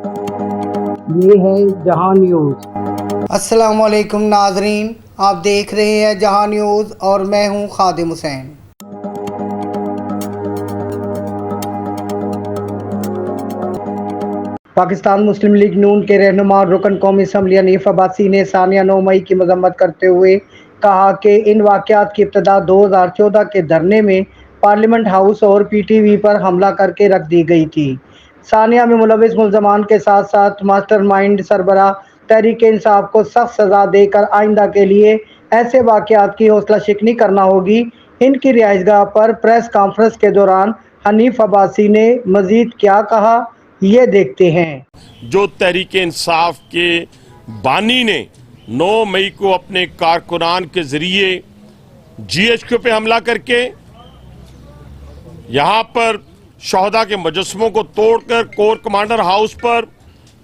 ये है जहां न्यूज़। अस्सलामुअलैकुम नाजरीन, आप देख रहे हैं जहां न्यूज़ और मैं हूं खादिम हुसैन। पाकिस्तान मुस्लिम लीग नून के रहनुमा और रुकन कौमी असम्बली हनीफ अब्बासी ने सानिया 9 मई की मजम्मत करते हुए कहा कि इन वाक़यात की इब्तदा 2014 के धरने में पार्लियामेंट हाउस और PTV पर हमला करके रख दी गई थी। सानिया में मुलविस मुल्ज़मान के साथ साथ मास्टरमाइंड सरबराह तहरीक इंसाफ को सख्त सज़ा देकर आइंदा के लिए ऐसे वाक़यात की हौसला शिकनी करना होगी। इनकी रिहाइशगाह पर प्रेस कॉन्फ्रेंस के दौरान हनीफ अब्बासी ने मज़ीद क्या कहा, ये देखते हैं। जो तहरीक इंसाफ के बानी ने 9 मई को अपने कारकुनान के जरिए GHQ पे हमला करके यहां पर शोहदा के मुजस्समों को तोड़कर कोर कमांडर हाउस पर,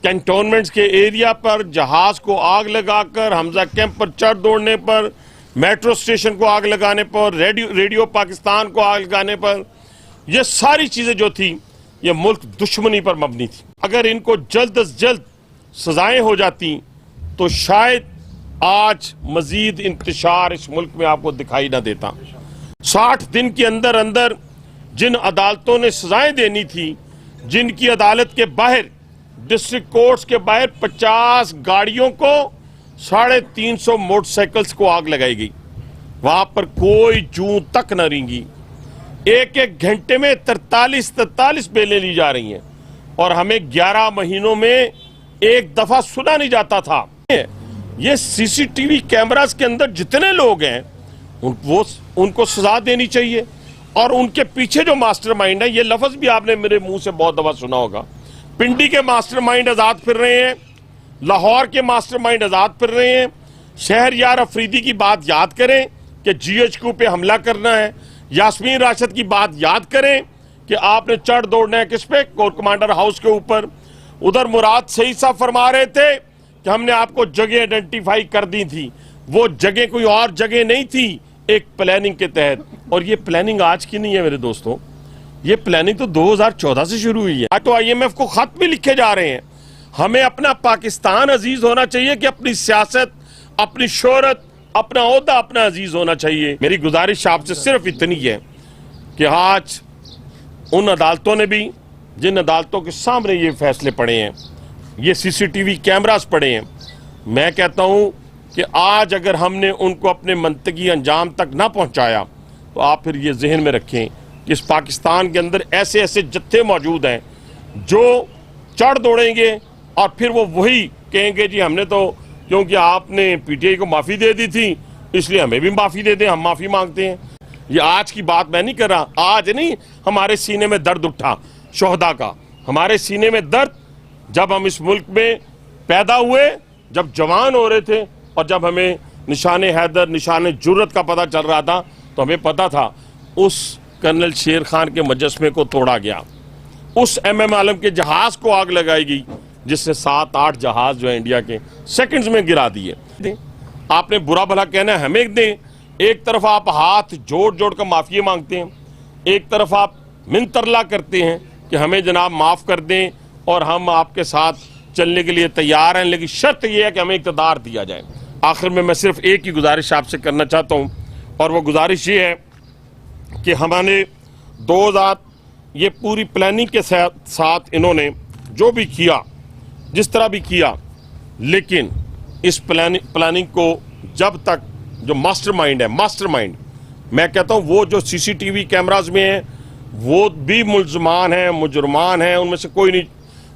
कैंटोनमेंट्स के एरिया पर जहाज को आग लगाकर, हमजा कैंप पर चढ़ दौड़ने पर, मेट्रो स्टेशन को आग लगाने पर, रेडियो पाकिस्तान को आग लगाने पर, ये सारी चीजें जो थी ये मुल्क दुश्मनी पर मबनी थी। अगर इनको जल्द अज जल्द सजाएं हो जाती तो शायद आज मजीद इंतशार इस मुल्क में आपको दिखाई ना देता। 60 दिन के अंदर अंदर जिन अदालतों ने सजाएं देनी थी, जिनकी अदालत के बाहर, डिस्ट्रिक्ट कोर्ट्स के बाहर 50 गाड़ियों को, 350 मोटरसाइकिल्स को आग लगाई गई। वहां पर कोई जूं तक न रेंगी। एक घंटे में 43 बेलें ली जा रही हैं और हमें 11 महीनों में एक दफा सुना नहीं जाता था। ये CCTV कैमरास के अंदर जितने लोग हैं उनको सजा देनी चाहिए और उनके पीछे जो मास्टरमाइंड है, ये लफ्ज भी आपने मेरे मुंह से बहुत दफा सुना होगा, पिंडी के मास्टरमाइंड आजाद फिर रहे हैं, लाहौर के मास्टरमाइंड आजाद फिर रहे हैं। शहरयार अफरीदी की बात याद करें कि GHQ पे हमला करना है। यास्मीन राशिद की बात याद करें कि आपने चढ़ दौड़ना है किस पे, कोर कमांडर हाउस के ऊपर। उधर मुराद सईद साहब फरमा रहे थे कि हमने आपको जगह आइडेंटिफाई कर दी थी। वो जगह कोई और जगह नहीं थी, एक प्लानिंग के तहत। और ये प्लानिंग आज की नहीं है मेरे दोस्तों, ये प्लानिंग तो 2014 से शुरू हुई है। आज तो IMF को खत भी लिखे जा रहे हैं। हमें अपना पाकिस्तान अजीज होना चाहिए कि अपनी सियासत, अपनी शोहरत, अपना ओहदा अपना अजीज होना चाहिए। मेरी गुजारिश आपसे सिर्फ इतनी है कि आज उन अदालतों ने भी, जिन अदालतों के सामने ये फैसले पड़े हैं, ये CCTV कैमरास पड़े हैं, मैं कहता हूं कि आज अगर हमने उनको अपने मंतकी अंजाम तक ना पहुंचाया तो आप फिर ये जहन में रखें कि इस पाकिस्तान के अंदर ऐसे ऐसे जत्थे मौजूद हैं जो चढ़ दौड़ेंगे और फिर वो वही कहेंगे जी हमने तो, क्योंकि आपने PTI को माफी दे दी थी इसलिए हमें भी माफी दे दें, हम माफी मांगते हैं। ये आज की बात मैं नहीं कर रहा, आज नहीं, हमारे सीने में दर्द उठा शोहदा का। हमारे सीने में दर्द जब हम इस मुल्क में पैदा हुए, जब जवान हो रहे थे और जब हमें निशाने हैदर, निशाने जुर्रत का पता चल रहा था, तो हमें पता था उस कर्नल शेर खान के मुजस्समे को तोड़ा गया, उस MM आलम के जहाज को आग लगाई गई जिससे 7-8 जहाज जो है इंडिया के सेकंड्स में गिरा दिए। आपने बुरा भला कहना है हमें दें, एक तरफ आप हाथ जोड़ जोड़ कर माफी मांगते हैं, एक तरफ आप मिनतरला करते हैं कि हमें जनाब माफ कर दें और हम आपके साथ चलने के लिए तैयार हैं, लेकिन शर्त यह है कि हमें इक़्तिदार दिया जाए। आखिर में मैं सिर्फ एक ही गुजारिश आपसे करना चाहता हूं और वो गुजारिश ये है कि हमारे 2000 ये पूरी प्लानिंग के साथ इन्होंने जो भी किया, जिस तरह भी किया, लेकिन इस प्लानिंग को जब तक जो मास्टरमाइंड है, मास्टरमाइंड मैं कहता हूं वो जो CCTV कैमरास में है वो भी मुल्ज़मान हैं, मुजरमान हैं, उनमें से कोई नहीं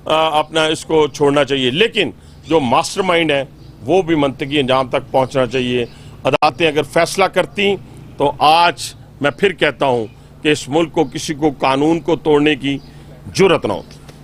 अपना इसको छोड़ना चाहिए, लेकिन जो मास्टरमाइंड है वो भी मंतकी अंजाम तक पहुंचना चाहिए। अदालतें अगर फैसला करती तो आज मैं फिर कहता हूं कि इस मुल्क को किसी को कानून को तोड़ने की जुर्रत ना होती।